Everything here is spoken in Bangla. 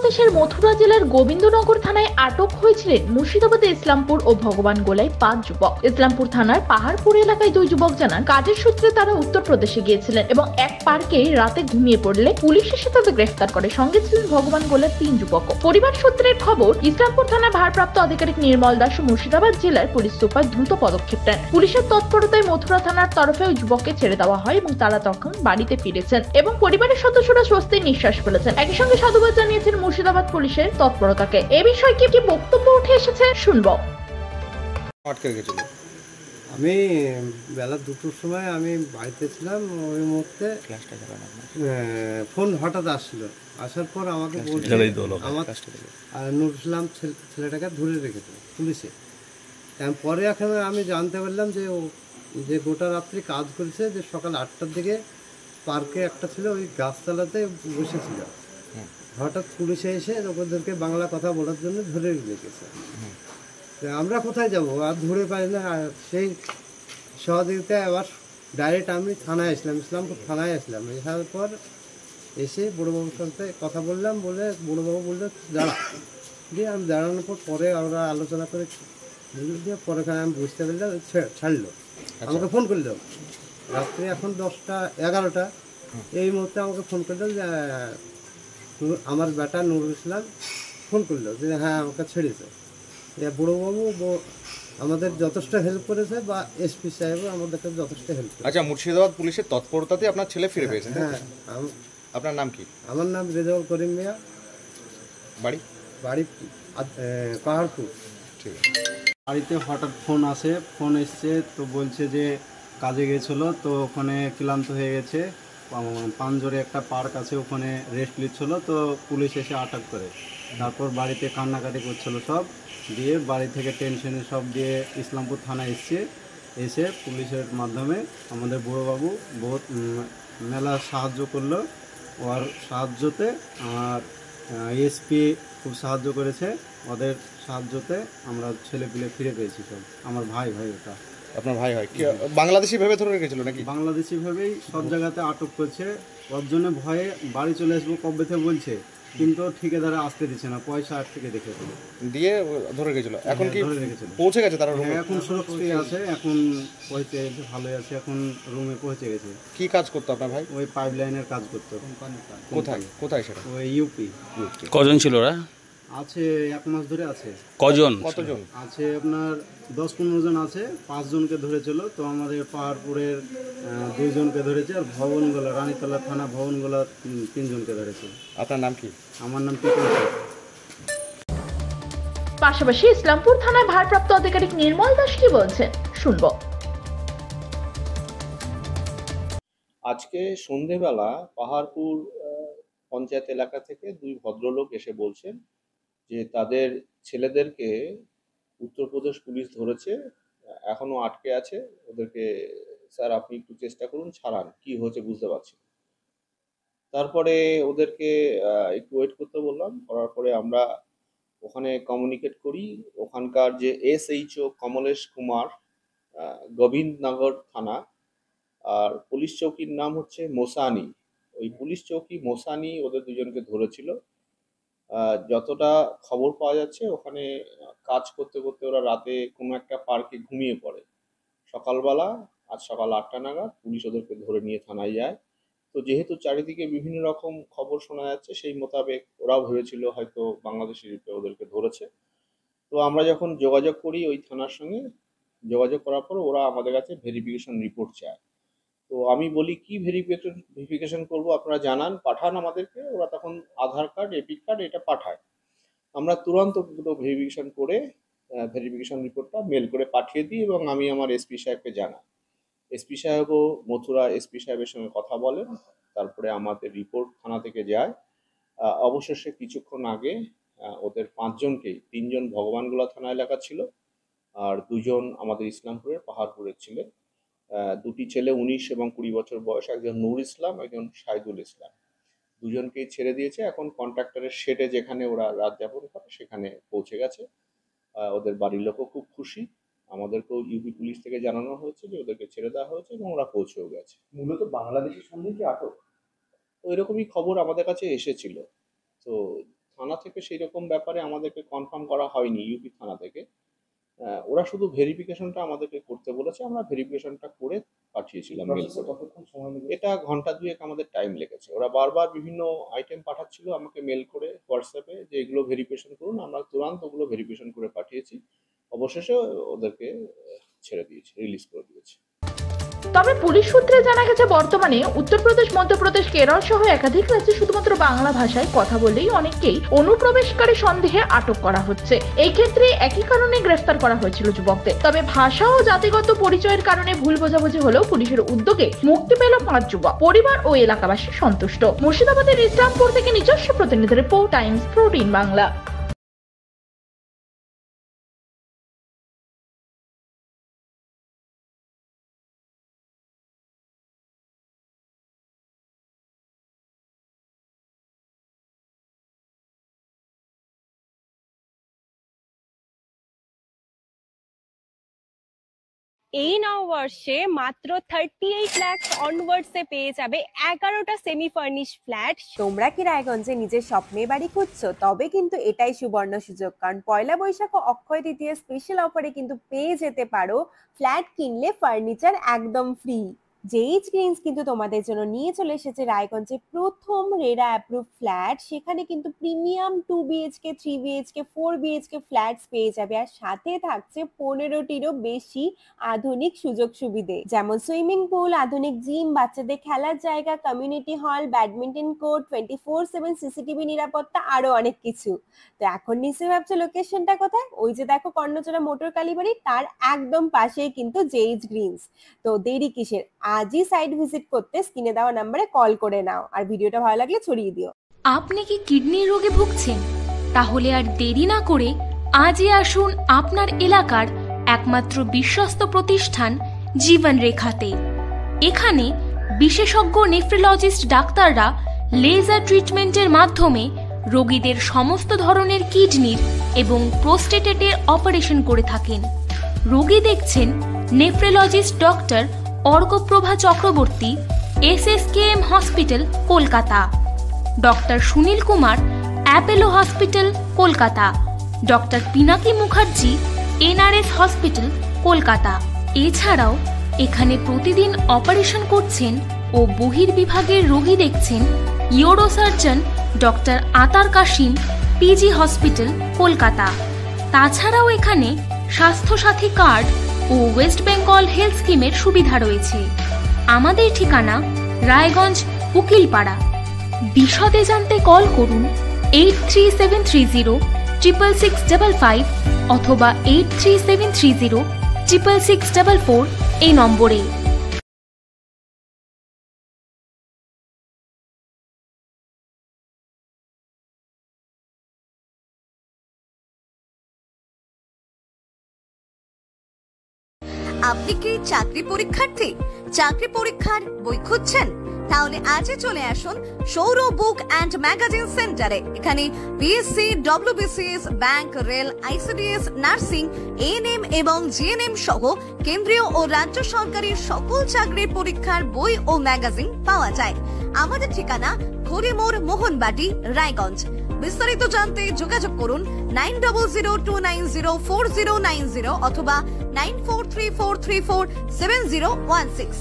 উত্তরপ্রদেশের মথুরা জেলার গোবিন্দনগর থানায় আটক হয়েছিলেন মুর্শিদাবাদের ইসলামপুর ও ভগবান গোলায় 5 যুবক। ইসলামপুর থানার পাহাড়পুর এলাকায় 2 যুবক জানান, কাজের সূত্রে তারা উত্তরপ্রদেশে গিয়েছিলেন এবং এক পার্কে রাতে ঘুমিয়ে পড়লে পুলিশ এসে তাদের গ্রেফতার করে। সঙ্গে ছিলেন ভগবান গোলার 3 যুবক। পরিবার সূত্রের খবর, ইসলামপুর থানার ভারপ্রাপ্ত আধিকারিক নির্মল দাস ও মুর্শিদাবাদ জেলার পুলিশ সুপার দ্রুত পদক্ষেপ নেন। পুলিশের তৎপরতায় মথুরা থানার তরফে ওই যুবককে ছেড়ে দেওয়া হয় এবং তারা তখন বাড়িতে ফিরেছেন এবং পরিবারের সদস্যরা স্বস্তির নিঃশ্বাস ফেলেছেন। একই সঙ্গে সাধুবাদ জানিয়েছেন মুর্শিদাবাদ পুলিশের তৎপরতাকে। এ বিষয়ে কি বক্তব্য উঠে এসেছে শুনবো। আটকে গেছিল। আমি বেলা 2টোর সময় আমি বাড়িতে ছিলাম। ওই মুহূর্তে ফোন হঠাৎ আসলো। আসার পর আমাকে বলছে আমার নুর ইসলাম ছেলেটাকে ধরে রেখেছে পুলিশে। পরে এখন আমি জানতে পারলাম যে ও যে গোটা রাত্রি কাজ করেছে, যে সকাল 8টার দিকে পার্কে একটা ছিল, ওই গাছতলাতে বসেছিল। হঠাৎ পুলিশে এসে ওদেরকে বাংলা কথা বলার জন্য ধরে রেখেছে। আমরা কোথায় যাব, আর ধরে পাই না। সেই সহযোগিতায় আবার ডাইরেক্ট আমি থানায় আসলাম, ইসলামপুর থানায় আসলাম। আসার পর এসে বড়োবাবুর সাথে কথা বললাম, বলে বড়োবাবু বললো দাঁড়া, দিয়ে আমি দাঁড়ানোর পরে আমরা আলোচনা করে দিয়ে পরে আমি বুঝতে পারলাম ছাড়লো। আমাকে ফোন করলো রাত্রে, এখন 10টা 11টা, এই মুহূর্তে আমাকে ফোন করলো যে আমার বেটা নুরুল ইসলাম ফোন করলো যে হ্যাঁ আমাকে ছেড়েছে। বড়োবাবু আমাদের যথেষ্ট হেল্প করেছে, বা এসপি সাহেবও আমাদেরকে যথেষ্ট হেল্প করেছে। আচ্ছা, মুর্শিদাবাদ পুলিশের তৎপরতাতে আপনার ছেলে ফিরে পেয়েছেন? হ্যাঁ। আপনার নাম কি? আমার নাম রেজাউল করিম মিয়া। বাড়ি? বাড়ি পাহাড়পুর। ঠিক আছে। বাড়িতে হঠাৎ ফোন আসে, ফোন এসছে তো বলছে যে কাজে গেছিলো, তো ওখানে ক্লান্ত হয়ে গেছে। পাঞ্জরে একটা পার্ক আছে, ওখানে রেস্ট নিচ্ছিল, তো পুলিশ এসে আটক করে। তারপর বাড়িতে কান্নাকাটি করছিল সব, দিয়ে বাড়ি থেকে টেনশনে সব দিয়ে ইসলামপুর থানায় এসে পুলিশের মাধ্যমে আমাদের বড়োবাবু বহুত মেলা সাহায্য করলো। ওর সাহায্যতে আর এসপি খুব সাহায্য করেছে। ওদের সাহায্যতে আমরা ছেলেপিলে ফিরে পেয়েছি সব। আমার ভাই ওটা। আপনার ভাই হয়? বাংলাদেশি ভেবে ধরে রেখেছিল নাকি? বাংলাদেশি ভেবেই সব জায়গাতে আটক করছে। ওর জন্য ভয়ে বাড়ি চলে আসবো কবে থেকে বলছে, কিন্তু ঠিকাদারে আসতে দিচ্ছে না, পয়সা থেকে দেখে দিয়ে ধরে গেছিল। এখন কি ধরে রেখেছিল? পৌঁছে গেছে তারা রুমে? এখন সুরক্ষিত আছে, এখন পৌঁছে গেছে, ভালোই আছে, এখন রুমে পৌঁছে গেছে। কি কাজ করতো আপনার ভাই? ওই পাইপ লাইনের কাজ করতো। কোথায় সেটা? ওই ইউপি। কজন ছিল ওরা? আছে 1 মাস ধরে আছে। কতজন আছে? আপনার 10-15 জন আছে। 5 জনকে ধরেছিল, তো আমাদের পাহাড়পুরের 2 জনকে ধরেছে, আর ভবনগোলা রানীতলা থানা ভবনগোলা 3 জনকে ধরেছে। আপনার নাম কি? আমার নাম টিপন। পাশাপাশি ইসলামপুর থানার ভারপ্রাপ্ত আধিকারিক নির্মল দাস কি বলছেন শুনবো। আজকে সন্ধেবেলা পাহাড়পুর পঞ্চায়েত এলাকা থেকে 2 ভদ্রলোক এসে বলছেন যে তাদের ছেলেদেরকে উত্তরপ্রদেশ পুলিশ ধরেছে, এখনো আটকে আছে। ওদেরকে স্যার আপনি একটু চেষ্টা করুন, ছাড়ান, কি হয়েছে বুঝতে পারছি। তারপরে ওদেরকে একটু ওয়েট করতে বললাম। করার পরে আমরা ওখানে কমিউনিকেট করি। ওখানকার যে SHO কমলেশ কুমার, গোবিন্দনগর থানা, আর পুলিশ চৌকির নাম হচ্ছে মোসানি। ওই পুলিশ চৌকি মোসানি ওদের 2 জনকে ধরেছিল। যতটা খবর পাওয়া যাচ্ছে, ওখানে কাজ করতে করতে ওরা রাতে কোনো একটা পার্কে ঘুমিয়ে পড়ে। সকালবেলা আজ সকাল 8টা নাগাদ পুলিশ ওদেরকে ধরে নিয়ে থানায় যায়। তো যেহেতু চারিদিকে বিভিন্ন রকম খবর শোনা যাচ্ছে, সেই মোতাবেক ওরাও ভেবেছিল হয়তো বাংলাদেশি রূপে ওদেরকে ধরেছে। তো আমরা যখন যোগাযোগ করি ওই থানার সঙ্গে, যোগাযোগ করার পর ওরা আমাদের কাছে ভেরিফিকেশন রিপোর্ট চায়। তো আমি বলি কি ভেরিফিকেশন করব, আপনারা জানান, পাঠান আমাদেরকে। ওরা তখন আধার কার্ড, এপিক কার্ড এটা পাঠায়। আমরা তুরন্ত দুটো ভেরিফিকেশন করে ভেরিফিকেশন রিপোর্টটা মেল করে পাঠিয়ে দিই এবং আমি আমার এসপি সাহেবকে জানাই। এসপি সাহেবও মথুরা এসপি সাহেবের সঙ্গে কথা বলেন। তারপরে আমাদের রিপোর্ট থানা থেকে যায়। অবশেষে কিছুক্ষণ আগে ওদের 5 জনকেই, 3 জন ভগবানগোলা থানা এলাকা ছিল আর 2 জন আমাদের ইসলামপুরের পাহাড়পুরের ছিলেন। 2টি ছেলে 19 এবং 20 বছর বয়স, একজন নূর ইসলাম, একজন শাহিদুল ইসলাম। 2 জনকেই ছেড়ে দিয়েছে। এখন কন্ট্রাক্টরের শেডে যেখানে ওরা রাত যাপন করে সেখানে পৌঁছে গেছে। ওদের বাড়ির লোকও খুব খুশি। আমাদেরকেও ইউপি পুলিশ থেকে জানানো হয়েছে যে ওদেরকে ছেড়ে দেওয়া হয়েছে এবং ওরা পৌঁছেও গেছে। মূলত বাংলাদেশের সঙ্গে কি আটক? তো এরকমই খবর আমাদের কাছে এসেছিল। তো থানা থেকে সেই রকম ব্যাপারে আমাদেরকে কনফার্ম করা হয়নি, ইউপি থানা থেকে। ওরা শুধু ভেরিফিকেশনটা আমাদেরকে করতে বলেছে, আমরা ভেরিফিকেশনটা করে পাঠিয়েছিলাম মেল করে। এটা ঘন্টা দুয়েক আমাদের টাইম লেগেছে। ওরা বারবার বিভিন্ন আইটেম পাঠাচ্ছিল আমাকে মেল করে হোয়াটসঅ্যাপে যে এগুলো ভেরিফিকেশন করুন, আমরা তুরন্ত ওগুলো ভেরিফিকেশন করে পাঠিয়েছি। অবশেষে ওদেরকে ছেড়ে দিয়েছে, রিলিজ করে দিয়েছে। তবে পুলিশ সূত্রে জানা গেছে বর্তমানে উত্তরপ্রদেশ, মধ্যপ্রদেশ, কেরল সহ একাধিক রাজ্যে শুধুমাত্র বাংলা ভাষায় কথা বললেই অনেককেই অনুপ্রবেশকারী সন্দেহে আটক করা হচ্ছে। এই ক্ষেত্রে একই কারণে গ্রেফতার করা হয়েছিল যুবকদের। তবে ভাষা ও জাতিগত পরিচয়ের কারণে ভুল বোঝাবুঝি হলেও পুলিশের উদ্যোগে মুক্তি পেল 5 যুবক। পরিবার ও এলাকাবাসী সন্তুষ্ট। মুর্শিদাবাদের ইসলামপুর থেকে নিজস্ব প্রতিনিধি রিপোর্ট, টাইমস 14 বাংলা। এই নববর্ষে মাত্র 38 লাখ অনওয়ার্ডসে পেয়ে যাবে 11টা সেমি ফার্নিশ ফ্ল্যাট। তোমরা কি রায়গঞ্জে নিজের স্বপ্নের বাড়ি খুঁজছো? তবে কিন্তু এটাই সুবর্ণ সুযোগ, কারণ পয়লা বৈশাখ ও অক্ষয় তৃতীয়া স্পেশাল অফারে কিন্তু পেয়ে যেতে পারো ফ্ল্যাট কিনলে ফার্নিচার একদম ফ্রি। জেইচ গ্রিনস কিন্তু তোমাদের জন্য নিয়ে চলে এসেছে রায়গঞ্জে প্রথম রেরা অ্যাপ্রুভ ফ্ল্যাট। সেখানে কিন্তু premium 2 BHK, 3 BHK, 4 BHK flats পেয়ে যাবে, আর সাথে থাকছে 15টিরও বেশি আধুনিক সুযোগ সুবিধে, যেমন সুইমিং পুল, আধুনিক জিম, বাচ্চাদের খেলার জায়গা, community hall, badminton court, 24/7 CCTV নিরাপত্তা, আরো অনেক কিছু। তো এখন নিশ্চয়ই ভাবছো লোকেশনটা কোথায়? ওই যে দেখো কর্ণচড়া মোটর কালীবাড়ি, তার একদম পাশেই কিন্তু জেইচ গ্রিনস। তো দেরি কিসের? আজই সাইট ভিজিট করতে স্ক্রিনে দেওয়া নম্বরে কল করে নাও, আর ভিডিওটা ভালো লাগলে ছড়িয়ে দিও। আপনি কি কিডনি রোগে ভুগছেন? তাহলে আর দেরি না করে আজই আসুন আপনার এলাকার একমাত্র বিশ্বস্ত প্রতিষ্ঠান জীবন রেখাতে। এখানে বিশেষজ্ঞ নেফ্রোলজিস্ট ডাক্তাররা লেজার ট্রিটমেন্টের মাধ্যমে রোগীদের সমস্ত ধরনের কিডনির এবং প্রোস্টেটেটের অপারেশন করে থাকেন। রোগী দেখছেন nephrologist doctor Arkaprava Chakraborty, SSKM hospital, Kolkata. Doctor Sunil Kumar, Apollo hospital, Kolkata. Doctor Pinaki Mukherjee, NRS hospital, Kolkata. এছাড়াও এখানে প্রতিদিন অপারেশন করছেন ও বহির্বিভাগের রোগী দেখছেন ইউরোসার্জন ডক্টর আতার কাশিম, PG হসপিটাল, কলকাতা। তাছাড়াও এখানে স্বাস্থ্যসাথী কার্ড ও ওয়েস্ট বেঙ্গল হেলথ স্কিমের সুবিধা রয়েছে। আমাদের ঠিকানা রায়গঞ্জ, উকিলপাড়া। বিশদে জানতে কল করুন 8373066655 অথবা 8373066644 এই নম্বরে। আপনি কি চাকরি পরীক্ষার্থী? চাকরি পরীক্ষার বই খুঁজছেন? তাহলে আজই চলে আসুন সৌর বুক অ্যান্ড ম্যাগাজিন সেন্টারে। এখানে BSc, WBCS, bank, rail, ICDS, nursing, ANM এবং GNM সহ কেন্দ্রীয় ও রাজ্য সরকারের সকল চাকরির পরীক্ষার বই ও ম্যাগাজিন পাওয়া যায়। আমাদের ঠিকানা ঘড়িমোড়, মোহনবাটি, রায়গঞ্জ। বিস্তারিত জানতে যোগাযোগ করুন 9002904090 অথবা 9434347016।